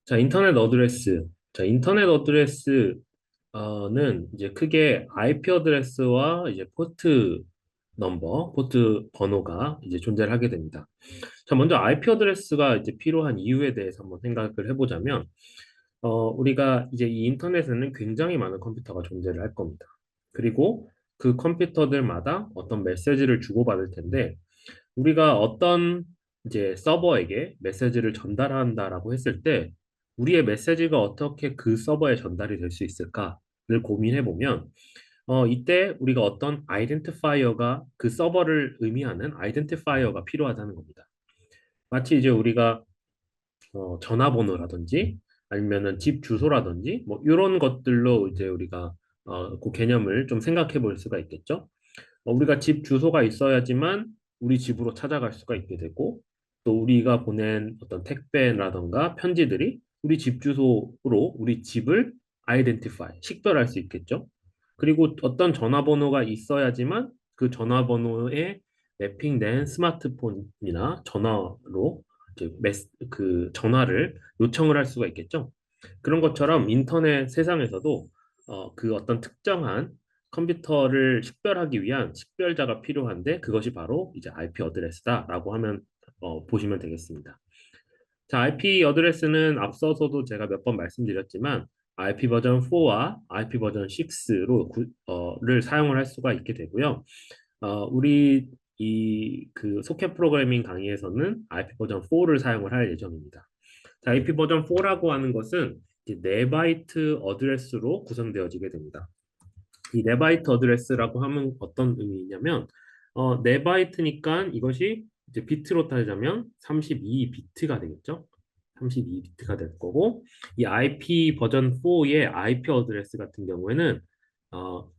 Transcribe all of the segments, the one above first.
자, 인터넷 어드레스. 자, 인터넷 어드레스는 이제 크게 IP 어드레스와 이제 포트 번호가 이제 존재를 하게 됩니다. 자, 먼저 IP 어드레스가 이제 필요한 이유에 대해서 한번 생각을 해보자면, 우리가 이제 이 인터넷에는 굉장히 많은 컴퓨터가 존재를 할 겁니다. 그리고 그 컴퓨터들마다 어떤 메시지를 주고받을 텐데, 우리가 어떤 이제 서버에게 메시지를 전달한다라고 했을 때 우리의 메시지가 어떻게 그 서버에 전달이 될 수 있을까를 고민해 보면 이때 우리가 어떤 아이덴티파이어가 그 서버를 의미하는 아이덴티파이어가 필요하다는 겁니다. 마치 이제 우리가 전화번호라든지 아니면은 집 주소라든지 뭐 이런 것들로 이제 우리가 그 개념을 좀 생각해 볼 수가 있겠죠. 우리가 집 주소가 있어야지만 우리 집으로 찾아갈 수가 있게 되고 또 우리가 보낸 어떤 택배라던가 편지들이 우리 집 주소로 우리 집을 아이덴티파이, 식별할 수 있겠죠. 그리고 어떤 전화번호가 있어야지만 그 전화번호에 매핑된 스마트폰이나 전화로 이제 그 전화를 요청을 할 수가 있겠죠. 그런 것처럼 인터넷 세상에서도 그 어떤 특정한 컴퓨터를 식별하기 위한 식별자가 필요한데 그것이 바로 이제 IP 어드레스다라고 하면 보시면 되겠습니다. 자, IP 어드레스는 앞서서도 제가 몇 번 말씀드렸지만 IP 버전 4와 IP 버전 6로 를 사용을 할 수가 있게 되고요. 우리 이 그 소켓 프로그래밍 강의에서는 IP 버전 4를 사용을 할 예정입니다. 자, IP 버전 4라고 하는 것은 이제 4바이트 어드레스로 구성되어지게 됩니다. 이 4바이트 어드레스라고 하면 어떤 의미냐면 4바이트니까 이것이 이제 비트로 따지자면 32비트가 되겠죠. 32비트가 될 거고 이 IP 버전 4의 IP 어드레스 같은 경우에는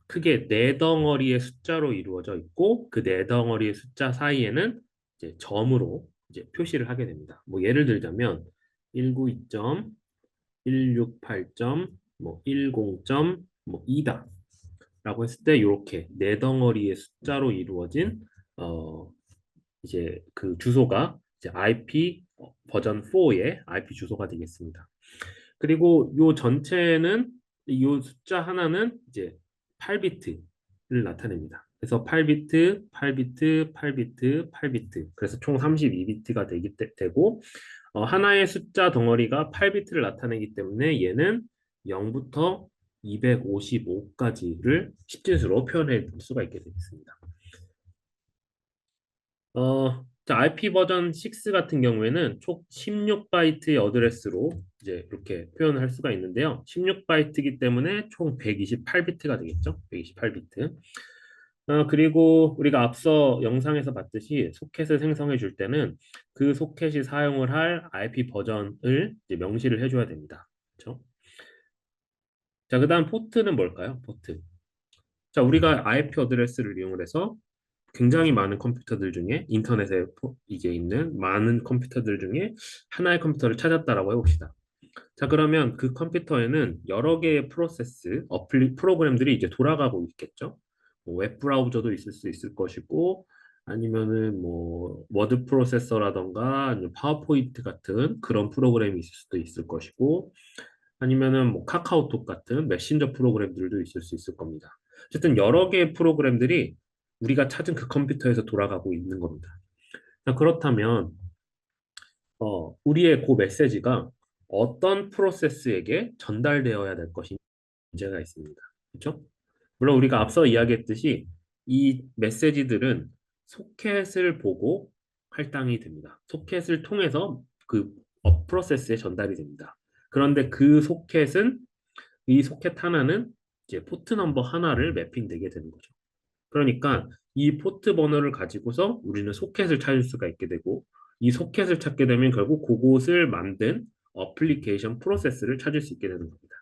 크게 네 덩어리의 숫자로 이루어져 있고 그 네 덩어리의 숫자 사이에는 이제 점으로 이제 표시를 하게 됩니다. 뭐 예를 들자면 192점, 168점, 뭐 10점, 뭐 2다. 라고 했을 때 이렇게 네 덩어리의 숫자로 이루어진 어 이제 그 주소가 이제 IP 버전 4의 IP 주소가 되겠습니다. 그리고 요 전체는 요 숫자 하나는 이제 8비트를 나타냅니다. 그래서 8비트, 8비트, 8비트, 8비트. 그래서 총 32비트가 되고 하나의 숫자 덩어리가 8비트를 나타내기 때문에 얘는 0부터 255까지를 십진수로 표현해 볼 수가 있게 되겠습니다. 자, IP 버전 6 같은 경우에는 총 16바이트의 어드레스로 이제 이렇게 표현을 할 수가 있는데요. 16바이트이기 때문에 총 128비트가 되겠죠. 128비트. 그리고 우리가 앞서 영상에서 봤듯이 소켓을 생성해 줄 때는 그 소켓이 사용을 할 IP 버전을 이제 명시를 해줘야 됩니다. 그렇죠? 자, 그다음 포트는 뭘까요? 포트. 자, 우리가 IP 어드레스를 이용을 해서 굉장히 많은 컴퓨터들 중에 인터넷에 이게 있는 많은 컴퓨터들 중에 하나의 컴퓨터를 찾았다라고 해봅시다. 자, 그러면 그 컴퓨터에는 여러 개의 프로그램들이 이제 돌아가고 있겠죠. 뭐 웹 브라우저도 있을 수 있을 것이고, 아니면은 뭐 워드 프로세서라던가 아니면 파워포인트 같은 그런 프로그램이 있을 수도 있을 것이고, 아니면은 뭐 카카오톡 같은 메신저 프로그램들도 있을 수 있을 겁니다. 어쨌든 여러 개의 프로그램들이 우리가 찾은 그 컴퓨터에서 돌아가고 있는 겁니다. 자, 그렇다면 우리의 그 메시지가 어떤 프로세스에게 전달되어야 될 것인지 문제가 있습니다. 그렇죠? 물론 우리가 앞서 이야기했듯이 이 메시지들은 소켓을 보고 할당이 됩니다. 소켓을 통해서 그 프로세스에 전달이 됩니다. 그런데 그 소켓은 이 소켓 하나는 이제 포트 넘버 하나를 매핑되게 되는 거죠. 그러니까 이 포트 번호를 가지고서 우리는 소켓을 찾을 수가 있게 되고 이 소켓을 찾게 되면 결국 그곳을 만든 어플리케이션 프로세스를 찾을 수 있게 되는 겁니다.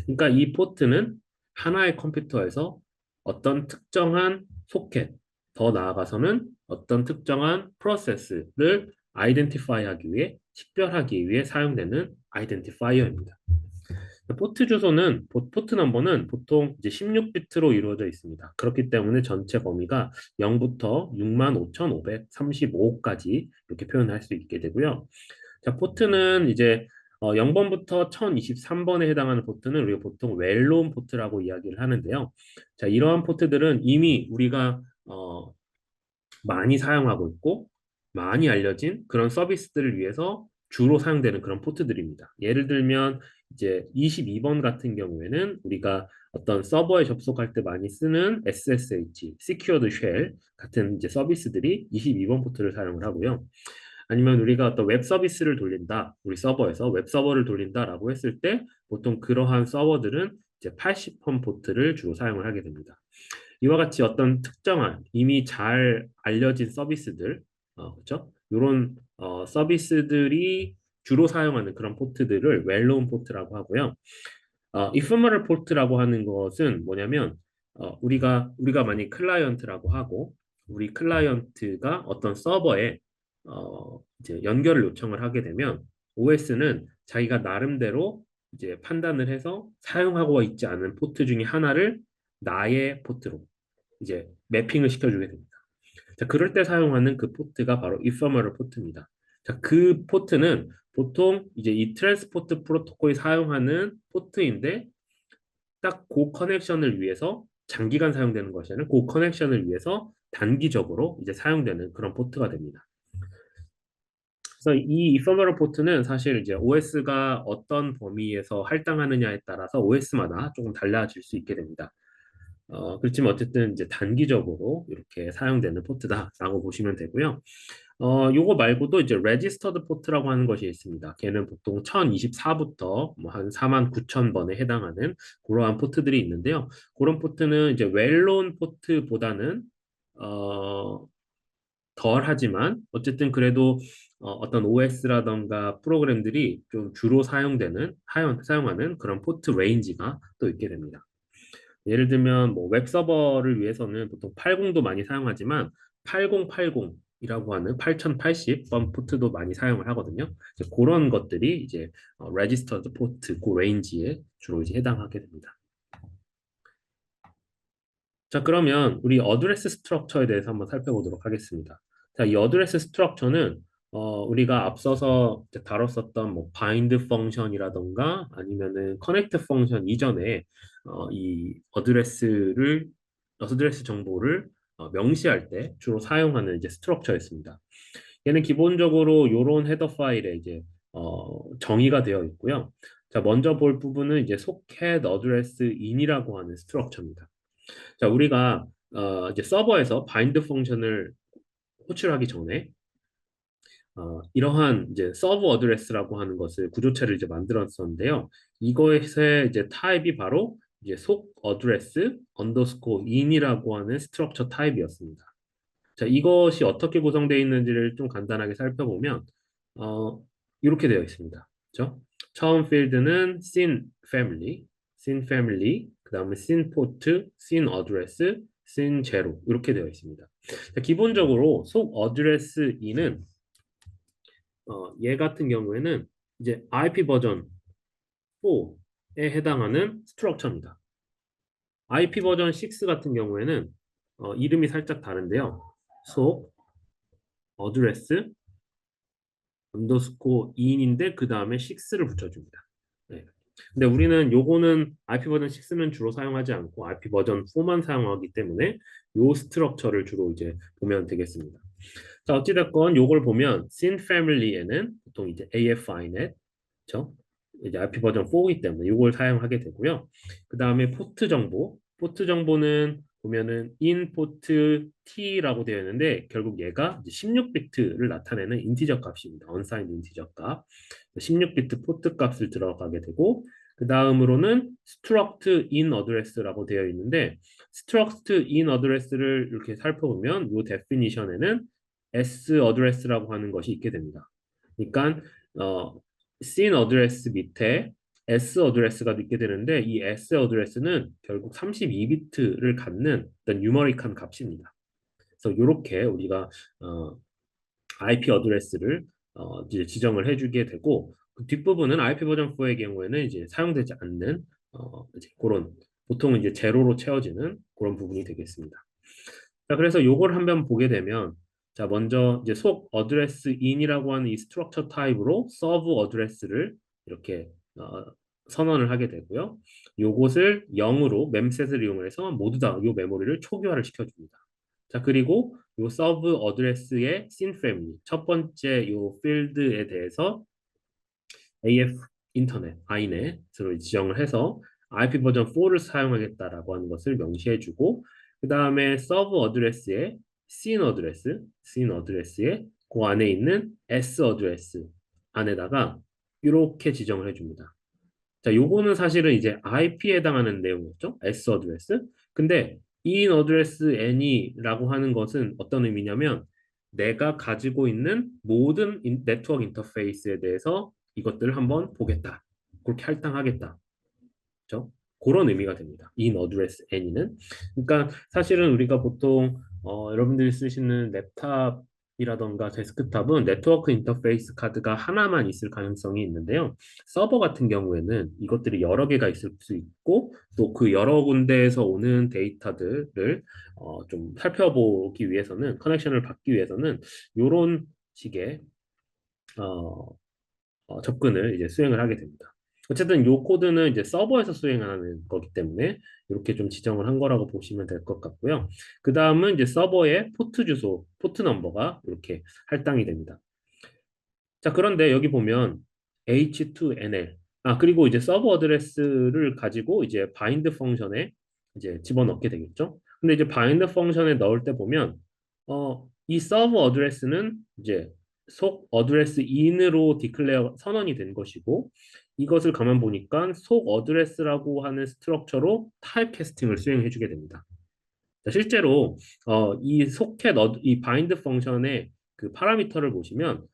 그러니까 이 포트는 하나의 컴퓨터에서 어떤 특정한 소켓, 더 나아가서는 어떤 특정한 프로세스를 아이덴티파이 하기 위해, 식별하기 위해 사용되는 아이덴티파이어입니다. 포트 주소는 포트 넘버는 보통 이제 16비트로 이루어져 있습니다. 그렇기 때문에 전체 범위가 0부터 65,535까지 이렇게 표현할 수 있게 되고요. 자, 포트는 이제 0번부터 1023번에 해당하는 포트는 우리가 보통 웰노운 포트라고 이야기를 하는데요. 자, 이러한 포트들은 이미 우리가 많이 사용하고 있고 많이 알려진 그런 서비스들을 위해서 주로 사용되는 그런 포트들입니다. 예를 들면 이제 22번 같은 경우에는 우리가 어떤 서버에 접속할 때 많이 쓰는 SSH, Secured Shell 같은 이제 서비스들이 22번 포트를 사용을 하고요. 아니면 우리가 어떤 웹 서비스를 돌린다, 우리 서버에서 웹 서버를 돌린다라고 했을 때 보통 그러한 서버들은 이제 80번 포트를 주로 사용을 하게 됩니다. 이와 같이 어떤 특정한 이미 잘 알려진 서비스들, 그렇죠? 이런 서비스들이 주로 사용하는 그런 포트들을 웰노운 포트라고 하고요. 이프머럴 포트라고 하는 것은 뭐냐면 우리가 만약 클라이언트라고 하고 우리 클라이언트가 어떤 서버에 이제 연결을 요청을 하게 되면 OS는 자기가 나름대로 이제 판단을 해서 사용하고 있지 않은 포트 중에 하나를 나의 포트로 이제 매핑을 시켜주게 됩니다. 자, 그럴 때 사용하는 그 포트가 바로 ephemeral 포트입니다. 자, 그 포트는 보통 이제 이 트랜스포트 프로토콜이 사용하는 포트인데 딱 그 커넥션을 위해서 장기간 사용되는 것이 아니라 그 커넥션을 위해서 단기적으로 이제 사용되는 그런 포트가 됩니다. 그래서 이 ephemeral 포트는 사실 이제 OS가 어떤 범위에서 할당하느냐에 따라서 OS마다 조금 달라질 수 있게 됩니다. 그렇지만 어쨌든 이제 단기적으로 이렇게 사용되는 포트다라고 보시면 되고요. 요거 말고도 이제 registered port라고 하는 것이 있습니다. 걔는 보통 1024부터 뭐 한 49,000번에 해당하는 그러한 포트들이 있는데요. 그런 포트는 이제 웰known 포트보다는 어, 덜 하지만 어쨌든 그래도 어떤 OS라던가 프로그램들이 좀 주로 사용하는 그런 포트 레인지가 또 있게 됩니다. 예를 들면 뭐 웹 서버를 위해서는 보통 80도 많이 사용하지만 8080이라고 하는 8080번 포트도 많이 사용을 하거든요. 이제 그런 것들이 이제 registered 포트 그 레인지에 주로 이제 해당하게 됩니다. 자, 그러면 우리 어드레스 스트럭처에 대해서 한번 살펴보도록 하겠습니다. 자, 이 어드레스 스트럭처는 우리가 앞서서 이제 다뤘었던 뭐 bind 펑션이라던가 아니면은 connect 펑션 이전에 이 어드레스 정보를 명시할 때 주로 사용하는 이제 스트럭처였습니다. 얘는 기본적으로 이런 헤더 파일에 이제 정의가 되어 있고요. 자, 먼저 볼 부분은 이제 socket address in이라고 하는 스트럭처입니다. 자, 우리가 이제 서버에서 바인드 펑션을 호출하기 전에 이러한 이제 서브 어드레스라고 하는 것을 구조체를 이제 만들었었는데요. 이것의 이제 타입이 바로 이제 속 어드레스 언더스코어 인이라고 하는 스트럭처 타입이었습니다. 자, 이것이 어떻게 구성되어 있는지를 좀 간단하게 살펴보면 어, 이렇게 되어 있습니다. 그렇죠? 처음 필드는 scene family, 그다음에 scene port, scene address, scene zero 이렇게 되어 있습니다. 자, 기본적으로 속 어드레스 2는 얘 같은 경우에는 이제 IP 버전 4에 해당하는 스트럭처입니다. IP 버전 6 같은 경우에는 이름이 살짝 다른데요. 속 어드레스 언더스코어 2인인데 그 다음에 6를 붙여줍니다. 네. 근데 우리는 요거는 IP 버전 6는 주로 사용하지 않고 IP 버전 4만 사용하기 때문에 요 스트럭처를 주로 이제 보면 되겠습니다. 자, 어찌됐건 요걸 보면 scene family에는 보통 이제 AFInet, 그렇죠? 이제 IP 버전 4이기 때문에 이걸 사용하게 되고요. 그 다음에 포트 정보는 보면은 in 포트 t라고 되어 있는데 결국 얘가 16비트를 나타내는 인티저 값입니다. unsigned 인티저 값. 16비트 포트 값을 들어가게 되고 그 다음으로는 struct in address라고 되어 있는데 struct in address를 이렇게 살펴보면 이 definition에는 s address라고 하는 것이 있게 됩니다. 그러니까 scene address 밑에 S 어드레스가 있게 되는데 이 S 어드레스는 결국 32비트를 갖는 어떤 유머릭한 값입니다. 그래서 이렇게 우리가 IP 어드레스를 이제 지정을 해주게 되고 그 뒷부분은 IP 버전 4의 경우에는 이제 사용되지 않는 이제 그런 보통은 이제 제로로 채워지는 그런 부분이 되겠습니다. 자, 그래서 요걸 한번 보게 되면 자, 먼저 이제 속 어드레스 in이라고 하는 이 스트럭처 타입으로 서브 어드레스를 이렇게 선언을 하게 되고요. 요것을 0으로 memset을 이용해서 모두 다 요 메모리를 초기화를 시켜줍니다. 자, 그리고 요 서브 어드레스의 씬 패밀리 첫 번째 요 필드에 대해서 AF 인터넷, iNet으로 지정을 해서 IP 버전 4를 사용하겠다라고 하는 것을 명시해주고 그 다음에 서브 어드레스에 씬 어드레스에 그 안에 있는 S 어드레스 안에다가 이렇게 지정을 해줍니다. 자, 요거는 사실은 이제 IP에 해당하는 내용이었죠. S 어드레스. 근데 in 어드레스 any라고 하는 것은 어떤 의미냐면 내가 가지고 있는 모든 네트워크 인터페이스에 대해서 이것들을 한번 보겠다. 그렇게 할당하겠다. 그렇죠? 그런 의미가 됩니다. in address any는. 그러니까 사실은 우리가 보통 여러분들이 쓰시는 랩탑이라던가 데스크탑은 네트워크 인터페이스 카드가 하나만 있을 가능성이 있는데요. 서버 같은 경우에는 이것들이 여러 개가 있을 수 있고 또 그 여러 군데에서 오는 데이터들을 좀 살펴보기 위해서는 커넥션을 받기 위해서는 이런 식의 어, 접근을 이제 수행을 하게 됩니다. 어쨌든 요 코드는 이제 서버에서 수행하는 거기 때문에 이렇게 좀 지정을 한 거라고 보시면 될 것 같고요. 그 다음은 이제 서버의 포트 주소, 포트 넘버가 이렇게 할당이 됩니다. 자, 그런데 여기 보면 H2NL 그리고 이제 서버 어드레스를 가지고 이제 바인드 펑션에 이제 집어넣게 되겠죠. 근데 이제 바인드 펑션에 넣을 때 보면 이 서버 어드레스는 이제 속 어드레스 in으로 디클레어 선언이 된 것이고 이것을 가만 보니까 속 어드레스라고 하는 스트럭처로 타입 캐스팅을 수행해 주게 됩니다. 실제로 이 바인드 펑션의 그 파라미터를 보시면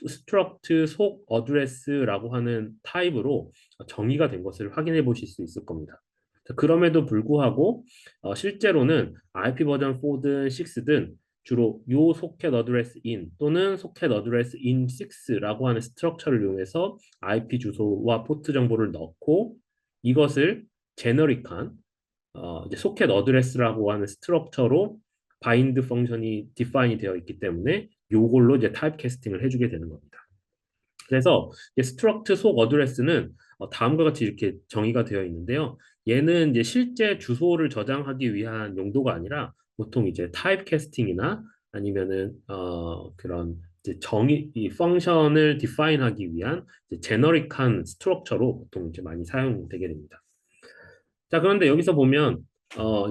스트럭트 속 어드레스라고 하는 타입으로 정의가 된 것을 확인해 보실 수 있을 겁니다. 자, 그럼에도 불구하고 실제로는 IP 버전 4든 6든 주로 요 소켓 어드레스 in 또는 소켓 어드레스 in 6라고 하는 스트럭처를 이용해서 IP 주소와 포트 정보를 넣고 이것을 제너릭한 이제 소켓 어드레스라고 하는 스트럭처로 바인드 펑션이 디파인이 되어 있기 때문에 요걸로 이제 타입 캐스팅을 해주게 되는 겁니다. 그래서 스트럭트 속 어드레스는 다음과 같이 이렇게 정의가 되어 있는데요. 얘는 이제 실제 주소를 저장하기 위한 용도가 아니라 보통 이제 타입 캐스팅이나 아니면은 그런 이제 이 펑션을 디파인하기 위한 제너릭한 스트럭처로 보통 이제 많이 사용되게 됩니다. 자, 그런데 여기서 보면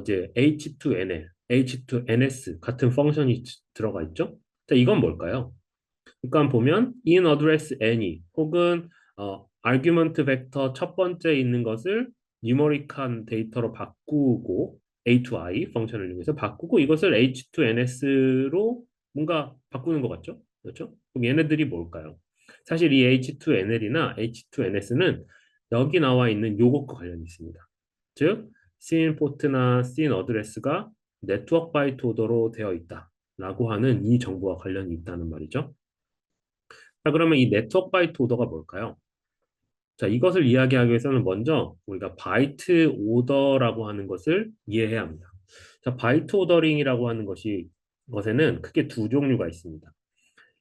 이제 H2NL, H2NS 같은 펑션이 들어가 있죠? 자, 이건 뭘까요? 그러니까 보면 in address any 혹은 argument vector 첫 번째 있는 것을 numeric한 데이터로 바꾸고 A to I 펑션을 이용해서 바꾸고 이것을 H2NS로 뭔가 바꾸는 것 같죠? 그렇죠? 그럼 얘네들이 뭘까요? 사실 이 H2NL이나 H2NS는 여기 나와 있는 요것과 관련이 있습니다. 즉, 씬 포트나 씬 어드레스가 네트워크 바이트 오더로 되어 있다라고 하는 이 정보와 관련이 있다는 말이죠. 자, 그러면 이 네트워크 바이트 오더가 뭘까요? 자, 이것을 이야기하기 위해서는 먼저 우리가 바이트 오더라고 하는 것을 이해해야 합니다. 자, 바이트 오더링이라고 하는 것에는 크게 두 종류가 있습니다.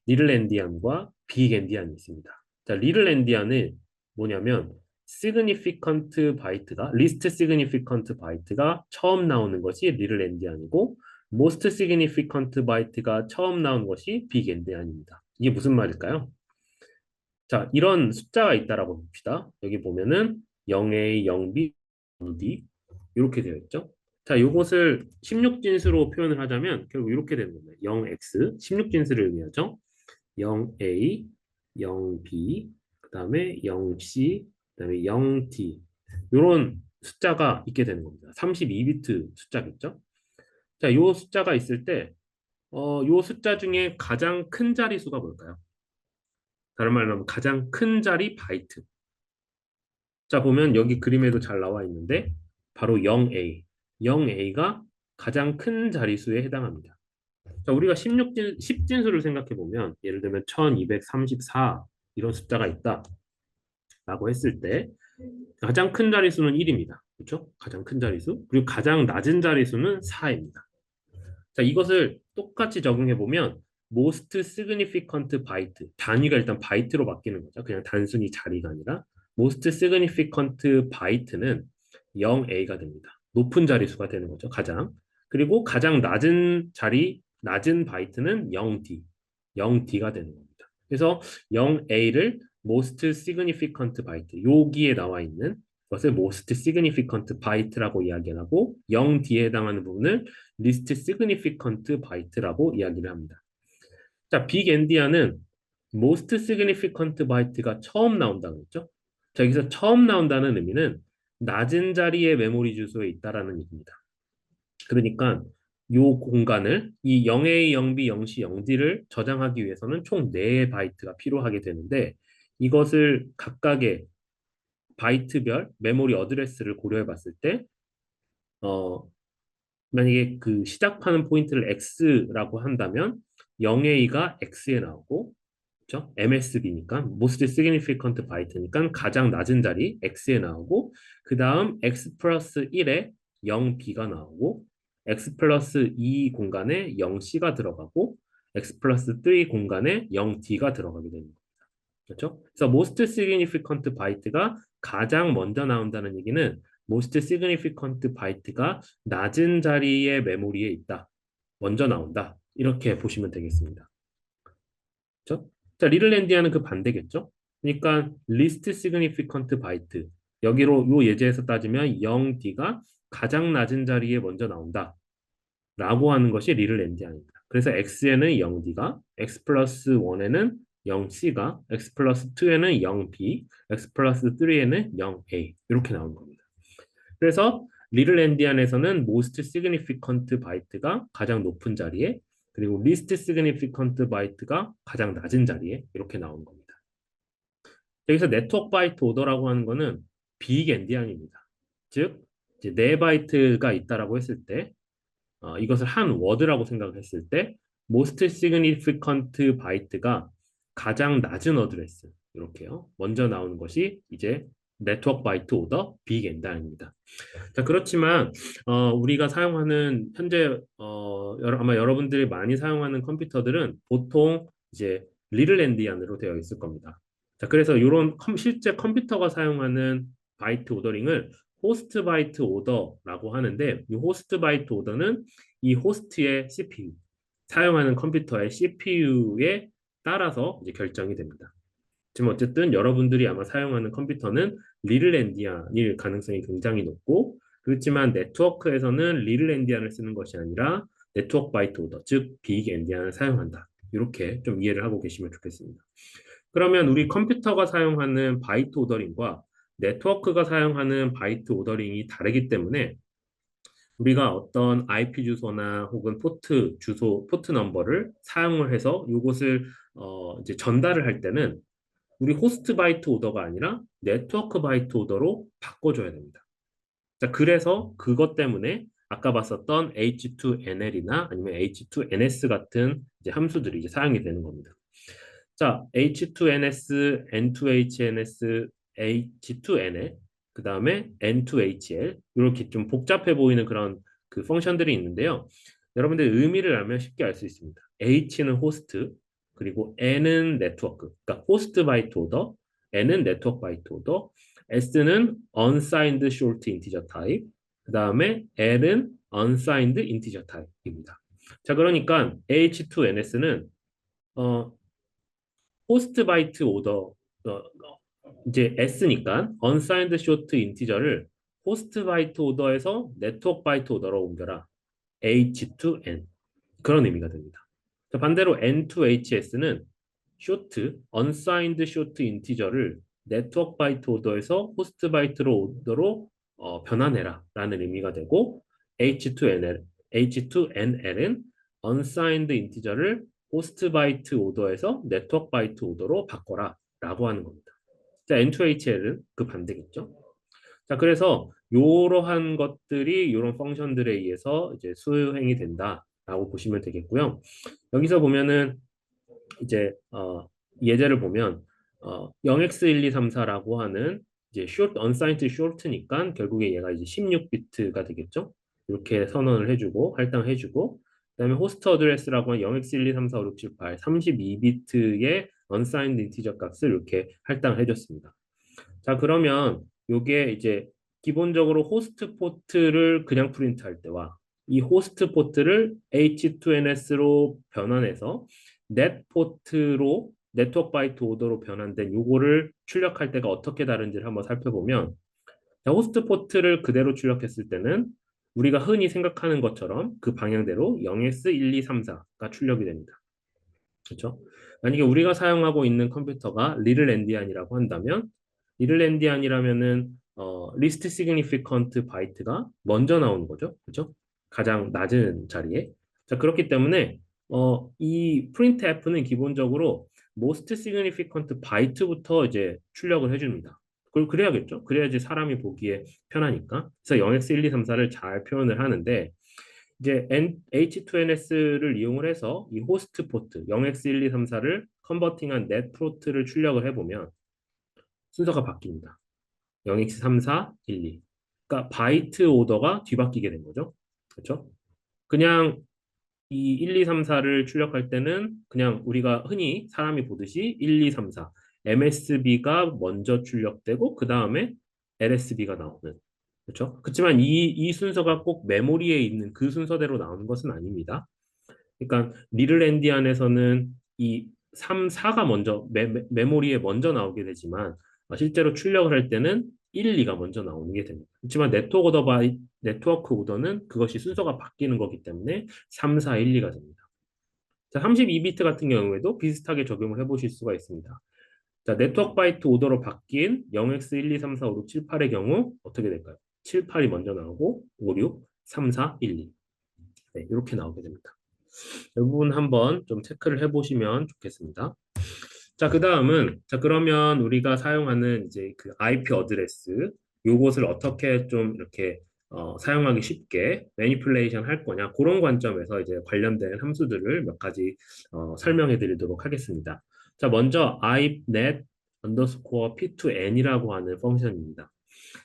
리틀 엔디안과 빅 엔디안이 있습니다. 자, 리틀 엔디안은 뭐냐면 significant 바이트가 least significant 바이트가 처음 나오는 것이 리틀 엔디안이고 most significant 바이트가 처음 나오는 것이 빅 엔디안입니다. 이게 무슨 말일까요? 자, 이런 숫자가 있다라고 봅시다. 여기 보면은 0A, 0B, 0D 이렇게 되어 있죠. 자, 이것을 16진수로 표현을 하자면 결국 이렇게 되는 겁니다. 0X, 16진수를 의미하죠. 0A, 0B, 그다음에 0C, 그다음에 0D 이런 숫자가 있게 되는 겁니다. 32비트 숫자겠죠. 자, 이 숫자가 있을 때, 이 숫자 중에 가장 큰 자리수가 뭘까요? 다른 말로 하면 가장 큰 자리 바이트. 자, 보면 여기 그림에도 잘 나와 있는데 바로 0A. 0A가 가장 큰 자리수에 해당합니다. 자, 우리가 10진수를 생각해 보면 예를 들면 1234 이런 숫자가 있다라고 했을 때 가장 큰 자리수는 1입니다. 그렇죠? 가장 큰 자리수. 그리고 가장 낮은 자리수는 4입니다. 자, 이것을 똑같이 적용해 보면 most significant byte, 단위가 일단 바이트로 바뀌는 거죠. 그냥 단순히 자리가 아니라 most significant byte는 0a가 됩니다. 높은 자리수가 되는 거죠. 가장. 그리고 가장 낮은 자리, 낮은 바이트는 0d, 0d가 되는 겁니다. 그래서 0a를 most significant byte, 여기에 나와 있는 것을 most significant byte라고 이야기하고 0d에 해당하는 부분을 least significant byte라고 이야기를 합니다. 자, 빅 엔디아는 most significant byte가 처음 나온다고 했죠. 자, 여기서 처음 나온다는 의미는 낮은 자리의 메모리 주소에 있다라는 얘기입니다. 그러니까 요 공간을 이 0A, 0B, 0C, 0D를 저장하기 위해서는 총 4의 바이트가 필요하게 되는데 이것을 각각의 바이트별 메모리 어드레스를 고려해 봤을 때 어, 만약에 그 시작하는 포인트를 X라고 한다면 0A가 X에 나오고 그렇죠? MSB니까 Most Significant Byte니까 가장 낮은 자리 X에 나오고 그 다음 X 플러스 1에 0B가 나오고 X 플러스 2 공간에 0C가 들어가고 X 플러스 3 공간에 0D가 들어가게 됩니다. 그렇죠? 그래서 most significant byte가 가장 먼저 나온다는 얘기는 most significant byte가 낮은 자리의 메모리에 있다. 먼저 나온다. 이렇게 보시면 되겠습니다. 그렇죠? 자, 리틀 엔디아는 그 반대겠죠? 그러니까 least significant byte. 여기로 요 예제에서 따지면 0D가 가장 낮은 자리에 먼저 나온다. 라고 하는 것이 리틀 엔디아입니다. 그래서 X에는 0D가, X 플러스 1에는 0C가, X 플러스 2에는 0B, X 플러스 3에는 0A 이렇게 나온 겁니다. 그래서 리틀 엔디안에서는 most significant byte가 가장 높은 자리에 그리고 least significant byte가 가장 낮은 자리에 이렇게 나온 겁니다. 여기서 네트워크 바이트 오더라고 하는 거는 빅 엔디안입니다. 즉 이제 4바이트가 있다라고 했을 때 이것을 한 워드라고 생각했을 때 most significant byte가 가장 낮은 어드레스 이렇게요. 먼저 나오는 것이 이제 네트워크 바이트 오더 빅 엔디안입니다. 자, 그렇지만 우리가 사용하는 현재 아마 여러분들이 많이 사용하는 컴퓨터들은 보통 이제 리틀 엔디안으로 되어 있을 겁니다. 자, 그래서 이런 실제 컴퓨터가 사용하는 바이트 오더링을 호스트 바이트 오더라고 하는데 이 호스트 바이트 오더는 이 호스트의 CPU 사용하는 컴퓨터의 CPU에 따라서 이제 결정이 됩니다. 지금 어쨌든 여러분들이 아마 사용하는 컴퓨터는 리틀 엔디안일 가능성이 굉장히 높고 그렇지만 네트워크에서는 리틀 엔디안을 쓰는 것이 아니라 네트워크 바이트 오더, 즉 빅 엔디안을 사용한다. 이렇게 좀 이해를 하고 계시면 좋겠습니다. 그러면 우리 컴퓨터가 사용하는 바이트 오더링과 네트워크가 사용하는 바이트 오더링이 다르기 때문에 우리가 어떤 IP 주소나 혹은 포트 주소, 포트 넘버를 사용을 해서 이것을 이제 전달을 할 때는 우리 호스트 바이트 오더가 아니라 네트워크 바이트 오더로 바꿔줘야 됩니다. 자, 그래서 그것 때문에 아까 봤었던 H2NL이나 아니면 H2NS 같은 이제 함수들이 이제 사용이 되는 겁니다. 자, H2NS, N2HNS, H2NL, 그 다음에 N2HL 이렇게 좀 복잡해 보이는 그런 그 펑션들이 있는데요. 여러분들 의미를 알면 쉽게 알 수 있습니다. H는 호스트, 그리고 N은 네트워크, 그러니까 호스트 바이트 오더, N은 네트워크 바이트 오더, S는 unsigned short integer type, 그 다음에 L은 unsigned integer type입니다. 자, 그러니까 H2NS는 호스트 바이트 오더 이제 S니까 unsigned short integer를 호스트 바이트 오더에서 네트워크 바이트 오더로 옮겨라. H2N 그런 의미가 됩니다. 자, 반대로 N2HS는 short unsigned short integer를 네트워크 바이트 오더에서 호스트 바이트로 오더로 변환해라 라는 의미가 되고 H2NL은 unsigned integer를 호스트 바이트 오더에서 네트워크 바이트 오더로 바꿔라 라고 하는 겁니다. 자, N2HL은 그 반대겠죠. 자, 그래서 이러한 것들이 이런 펑션들에 의해서 이제 수행이 된다라고 보시면 되겠고요. 여기서 보면은 이제 예제를 보면 0x1234라고 하는 이제 short unsigned short니까 결국에 얘가 이제 16비트가 되겠죠. 이렇게 선언을 해주고 할당해주고 그다음에 호스트 어드레스라고 하는 0x1234567 32비트의 unsigned integer 값을 이렇게 할당을 해줬습니다. 자, 그러면 요게 이제 기본적으로 호스트 포트를 그냥 프린트할 때와 이 호스트 포트를 H2NS로 변환해서 넷 포트로 네트워크 바이트 오더로 변환된 요거를 출력할 때가 어떻게 다른지를 한번 살펴보면, 자, 호스트 포트를 그대로 출력했을 때는 우리가 흔히 생각하는 것처럼 그 방향대로 0x1234가 출력이 됩니다. 그렇죠? 만약에 우리가 사용하고 있는 컴퓨터가 리틀 엔디안이라고 한다면, 리틀 엔디안이라면은 리스트 시그니피컨트 바이트가 먼저 나오는 거죠. 그렇죠? 가장 낮은 자리에. 자, 그렇기 때문에 이 printf는 기본적으로 most significant 바이트부터 이제 출력을 해줍니다. 그걸 그래야겠죠. 그래야지 사람이 보기에 편하니까. 그래서 0x1234를 잘 표현을 하는데, 이제 H2NS를 이용을 해서 이 호스트 포트 0x1234를 컨버팅한 넷 포트를 출력을 해보면 순서가 바뀝니다. 0x3412. 그러니까 바이트 오더가 뒤바뀌게 된 거죠. 그렇죠? 그냥 이 1, 2, 3, 4를 출력할 때는 그냥 우리가 흔히 사람이 보듯이 1, 2, 3, 4 MSB가 먼저 출력되고 그 다음에 LSB가 나오는, 그렇죠? 그렇지만 이 순서가 꼭 메모리에 있는 그 순서대로 나오는 것은 아닙니다. 그러니까 리틀 엔디안에서는 이 3, 4가 먼저 메모리에 먼저 나오게 되지만 실제로 출력을 할 때는 1, 2가 먼저 나오는 게 됩니다. 그렇지만 네트워크 오더는 그것이 순서가 바뀌는 거기 때문에 3, 4, 1, 2가 됩니다. 자, 32비트 같은 경우에도 비슷하게 적용을 해보실 수가 있습니다. 자, 네트워크 바이트 오더로 바뀐 0x12345678의 경우 어떻게 될까요? 7, 8이 먼저 나오고 5, 6, 3, 4, 1, 2. 네, 이렇게 나오게 됩니다. 이 부분 한번 좀 체크를 해보시면 좋겠습니다. 자, 그 다음은, 자, 그러면 우리가 사용하는 이제 그 IP 어드레스, 요것을 어떻게 좀 이렇게 사용하기 쉽게 매니플레이션 할 거냐, 그런 관점에서 이제 관련된 함수들을 몇 가지 설명해 드리도록 하겠습니다. 자, 먼저 inet underscore p2n이라고 하는 펑션입니다.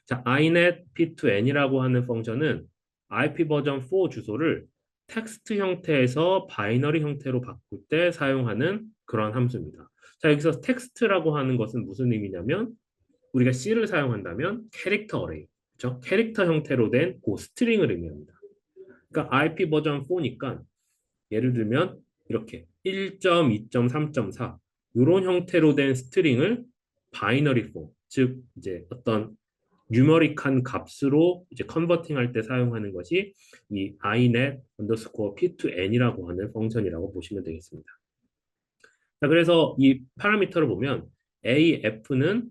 자, inet p2n이라고 하는 펑션은 IP 버전 4 주소를 텍스트 형태에서 바이너리 형태로 바꿀 때 사용하는 그런 함수입니다. 자, 여기서 텍스트라고 하는 것은 무슨 의미냐면 우리가 C를 사용한다면 캐릭터 어레이, 그렇죠? 캐릭터 형태로 된 그 스트링을 의미합니다. 그러니까 IP 버전 4니까 예를 들면 이렇게 1.2.3.4 이런 형태로 된 스트링을 바이너리 폼, 즉 이제 어떤 뉴머릭한 값으로 이제 컨버팅할 때 사용하는 것이 이 inet underscore p2n이라고 하는 펑션이라고 보시면 되겠습니다. 자, 그래서 이 파라미터를 보면 AF는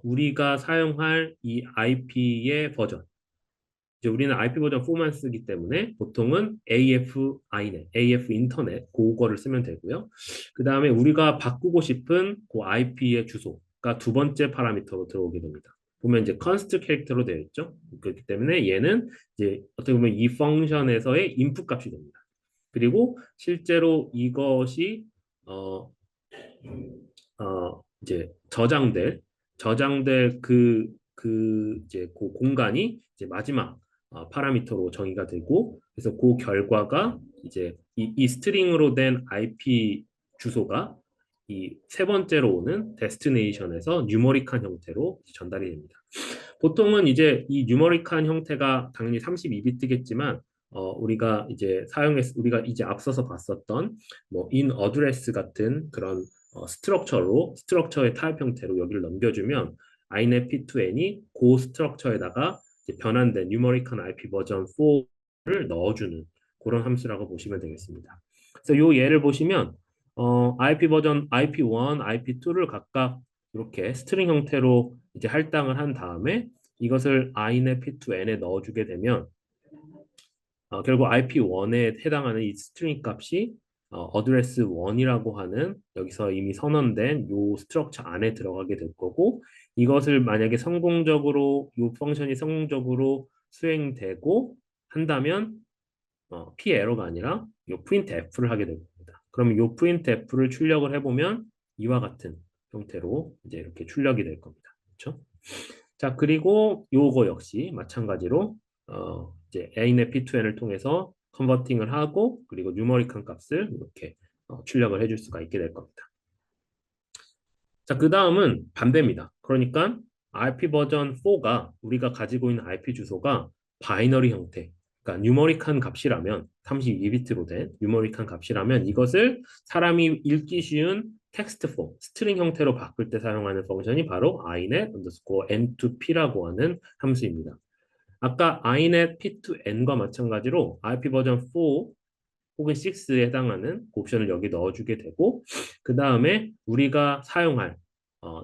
우리가 사용할 이 IP의 버전. 이제 우리는 IP 버전 4만 쓰기 때문에 보통은 AF inet, AF 인터넷 그거를 쓰면 되고요. 그 다음에 우리가 바꾸고 싶은 그 IP의 주소가 두 번째 파라미터로 들어오게 됩니다. 보면 이제 const 캐릭터로 되어 있죠. 그렇기 때문에 얘는 이제 어떻게 보면 이 펑션에서의 인풋 값이 됩니다. 그리고 실제로 이것이 어, 이제 저장될 그 이제 그 공간이 이제 마지막 파라미터로 정의가 되고, 그래서 그 결과가 이제 이 스트링으로 된 IP 주소가 이 세 번째로 오는 데스티네이션에서 뉴머릭한 형태로 전달이 됩니다. 보통은 이제 이 뉴머릭한 형태가 당연히 32비트겠지만 우리가 이제 앞서서 봤었던 뭐 in address 같은 그런 스트럭처의 타입 형태로 여기를 넘겨주면 inet p2n이 그 스트럭처에다가 변환된 뉴머릭한 IP 버전 4를 넣어주는 그런 함수라고 보시면 되겠습니다. 그래서 이 예를 보시면 IP 버전 IP1, IP2를 각각 이렇게 스트링 형태로 이제 할당을 한 다음에 이것을 inet p2n에 넣어주게 되면 결국 IP1에 해당하는 이 스트링 값이 어드레스 1이라고 하는 여기서 이미 선언된 요 스트럭처 안에 들어가게 될 거고, 이것을 만약에 요 펑션이 성공적으로 수행되고 한다면 p 에러가 아니라 요 printf를 하게 될 겁니다. 그러면 요 printf를 출력을 해보면 이와 같은 형태로 이제 이렇게 출력이 될 겁니다. 그렇죠? 자, 그리고 요거 역시 마찬가지로 이제 Anet P2N을 통해서 컨버팅을 하고 그리고 뉴머릭한 값을 이렇게 출력을 해줄 수가 있게 될 겁니다. 자, 그 다음은 반대입니다. 그러니까 IP 버전 4가 우리가 가지고 있는 IP 주소가 바이너리 형태, 그러니까 뉴머릭한 값이라면 32비트로 된 뉴머릭한 값이라면 이것을 사람이 읽기 쉬운 텍스트 폼, 스트링 형태로 바꿀 때 사용하는 펑션이 바로 inet underscore n2p라고 하는 함수입니다. 아까 inet p2n과 마찬가지로 IP 버전 4 혹은 6에 해당하는 그 옵션을 여기 넣어주게 되고 그 다음에 우리가 사용할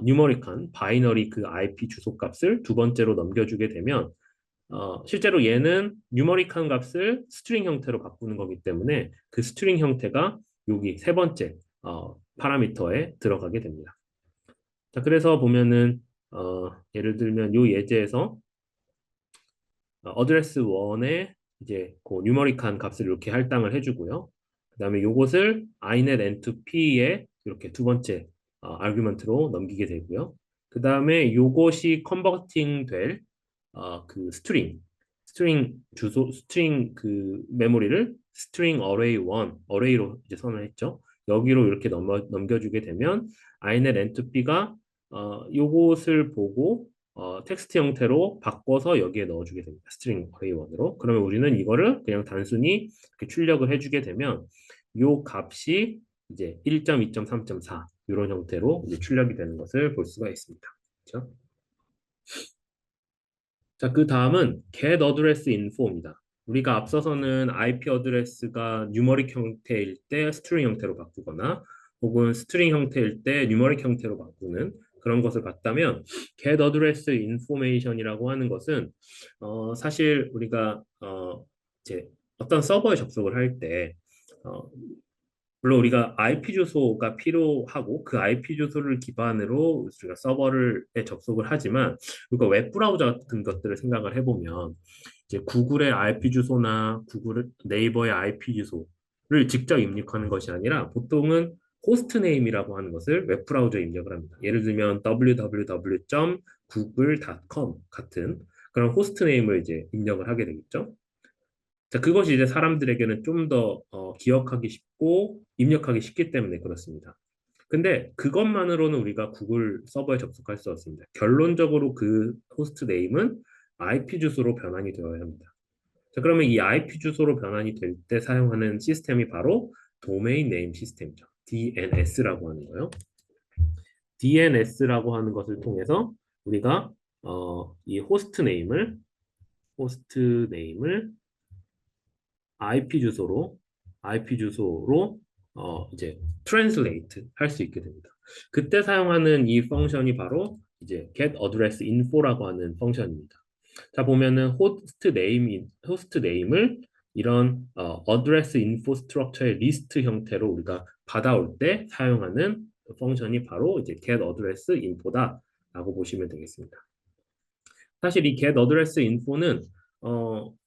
뉴머릭한 바이너리 그 IP 주소 값을 두 번째로 넘겨주게 되면 실제로 얘는 뉴머릭한 값을 스트링 형태로 바꾸는 거기 때문에 그 스트링 형태가 여기 세 번째 파라미터에 들어가게 됩니다. 자, 그래서 보면은 예를 들면 요 예제에서 어드레스 1에 이제 그 뉴머릭한 값을 이렇게 할당을 해주고요. 그다음에 요것을 inet n2p에 이렇게 두 번째 아규먼트로 넘기게 되고요. 그다음에 요것이 컨버팅 될 그 스트링 주소 스트링 그 메모리를 스트링 어레이 1 어레이로 이제 선언했죠. 여기로 이렇게 넘겨주게 되면 inet n2p가 요것을 보고 텍스트 형태로 바꿔서 여기에 넣어주게 됩니다. 스트링 어레이 1으로. 그러면 우리는 이거를 그냥 단순히 이렇게 출력을 해주게 되면 요 값이 이제 1.2.3.4 이런 형태로 이제 출력이 되는 것을 볼 수가 있습니다. 그렇죠? 자, 그 다음은 get address info입니다. 우리가 앞서서는 IP 어드레스가 뉴머릭 형태일 때 스트링 형태로 바꾸거나 혹은 스트링 형태일 때 뉴머릭 형태로 바꾸는 그런 것을 봤다면 get address information이라고 하는 것은 사실 우리가 이제 어떤 서버에 접속을 할때 물론 우리가 IP 주소가 필요하고 그 IP 주소를 기반으로 우리가 서버에 접속을 하지만 우리가 웹브라우저 같은 것들을 생각을 해보면 이제 구글의 IP 주소나 구글 네이버의 IP 주소를 직접 입력하는 것이 아니라 보통은 호스트 네임이라고 하는 것을 웹브라우저에 입력을 합니다. 예를 들면 www.google.com 같은 그런 호스트 네임을 이제 입력을 하게 되겠죠. 자, 그것이 이제 사람들에게는 좀 더 기억하기 쉽고 입력하기 쉽기 때문에 그렇습니다. 근데 그것만으로는 우리가 구글 서버에 접속할 수 없습니다. 결론적으로 그 호스트 네임은 IP 주소로 변환이 되어야 합니다. 자, 그러면 이 IP 주소로 변환이 될 때 사용하는 시스템이 바로 도메인 네임 시스템이죠. DNS라고 하는 거요. DNS라고 하는 것을 통해서 우리가 이 호스트 네임을 IP 주소로 이제 트랜슬레이트 할 수 있게 됩니다. 그때 사용하는 이 펑션이 바로 이제 get address info라고 하는 펑션입니다. 자, 보면은 호스트 네임을 이런 address info structure의 리스트 형태로 우리가 받아올 때 사용하는 펑션이 바로 이제 get address info다라고 보시면 되겠습니다. 사실 이 get address info는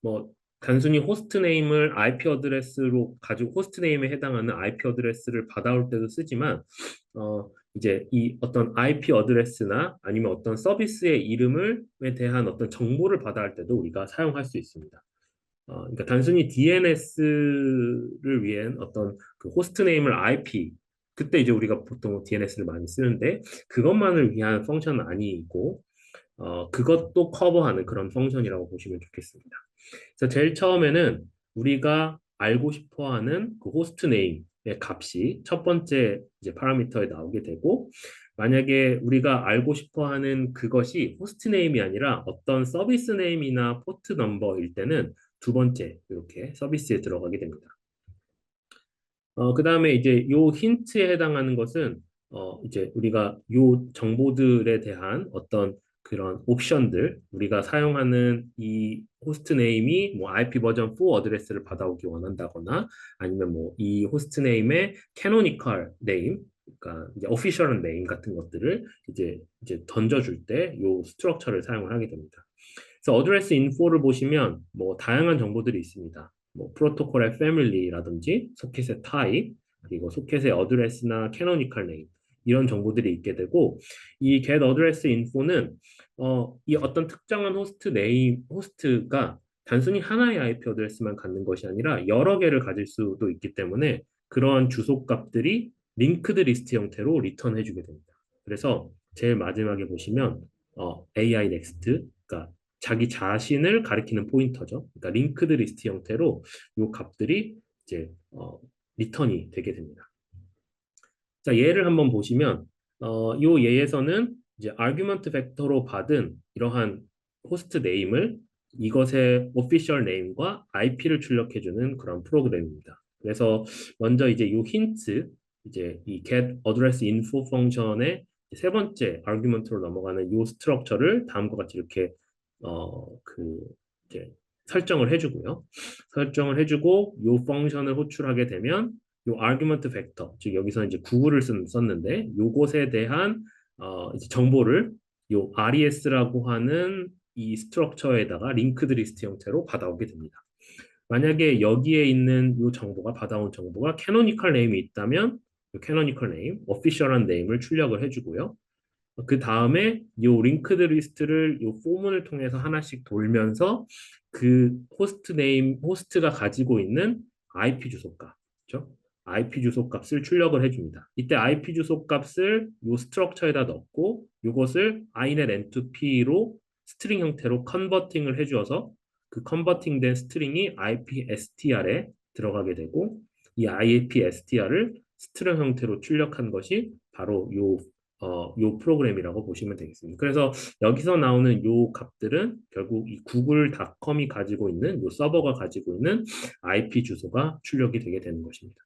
뭐 단순히 호스트 네임을 IP 어드레스로 가지고 호스트 네임에 해당하는 IP 어드레스를 받아올 때도 쓰지만 이제 이 어떤 IP 어드레스나 아니면 어떤 서비스의 이름에 대한 어떤 정보를 받아올 때도 우리가 사용할 수 있습니다. 그러니까 단순히 DNS를 위한 어떤 그 호스트 네임을 IP 그때 이제 우리가 보통 DNS를 많이 쓰는데 그것만을 위한 펑션은 아니고 그것도 커버하는 그런 펑션이라고 보시면 좋겠습니다. 그래서 제일 처음에는 우리가 알고 싶어하는 그 호스트 네임의 값이 첫 번째 이제 파라미터에 나오게 되고 만약에 우리가 알고 싶어하는 그것이 호스트 네임이 아니라 어떤 서비스 네임이나 포트 넘버일 때는 두 번째 이렇게 서비스에 들어가게 됩니다. 그 다음에 이제 요 힌트에 해당하는 것은 이제 우리가 요 정보들에 대한 어떤 그런 옵션들 우리가 사용하는 이 호스트 네임이 뭐 IP 버전 4 어드레스를 받아오기 원한다거나 아니면 뭐 이 호스트 네임의 캐노니컬 네임 그러니까 이제 오피셜한 네임 같은 것들을 이제 던져줄 때 요 스트럭처를 사용을 하게 됩니다. 그래서 어드레스 인포를 보시면 뭐 다양한 정보들이 있습니다. 뭐 프로토콜의 패밀리라든지 소켓의 타입 그리고 소켓의 어드레스나 캐노니컬 네임 이런 정보들이 있게 되고 이 get address info는 이 어떤 특정한 호스트 네임 호스트가 단순히 하나의 IP 어드레스만 갖는 것이 아니라 여러 개를 가질 수도 있기 때문에 그런 주소 값들이 링크드 리스트 형태로 리턴해 주게 됩니다. 그래서 제일 마지막에 보시면 AI next, 그러니까 자기 자신을 가리키는 포인터죠. 그러니까 링크드 리스트 형태로 이 값들이 이제 리턴이 되게 됩니다. 자, 예를 한번 보시면 이 예에서는 이제 아규먼트 벡터로 받은 이러한 호스트 네임을 이것의 오피셜 네임과 IP를 출력해주는 그런 프로그램입니다. 그래서 먼저 이제 이 힌트, 이제 이 get address info 펑션의 세 번째 아규먼트로 넘어가는 이 스트럭처를 다음과 같이 이렇게 그 이제 설정을 해주고요. 설정을 해주고 이 펑션을 호출하게 되면 요 아규먼트 벡터, 즉 여기서 이제 구글을 썼는데 요것에 대한 이제 정보를 요 RES라고 하는 이 스트럭처에다가 링크드 리스트 형태로 받아오게 됩니다. 만약에 여기에 있는 요 정보가 받아온 정보가 캐노니컬 네임이 있다면 요 캐노니컬 네임, 오피셜한 네임을 출력을 해주고요. 그 다음에 요 링크드 리스트를 요 포문을 통해서 하나씩 돌면서 그 호스트 네임, 호스트가 가지고 있는 IP 주소 값, 그렇죠? IP 주소 값을 출력을 해줍니다. 이때 IP 주소 값을 요 스트럭처에다 넣고 요것을 inet n2p로 스트링 형태로 컨버팅을 해주어서 그 컨버팅된 스트링이 IP str에 들어가게 되고 이 IP str을 스트링 형태로 출력한 것이 바로 요 프로그램이라고 보시면 되겠습니다. 그래서 여기서 나오는 요 값들은 결국 이 구글닷컴이 가지고 있는 요 서버가 가지고 있는 IP 주소가 출력이 되게 되는 것입니다.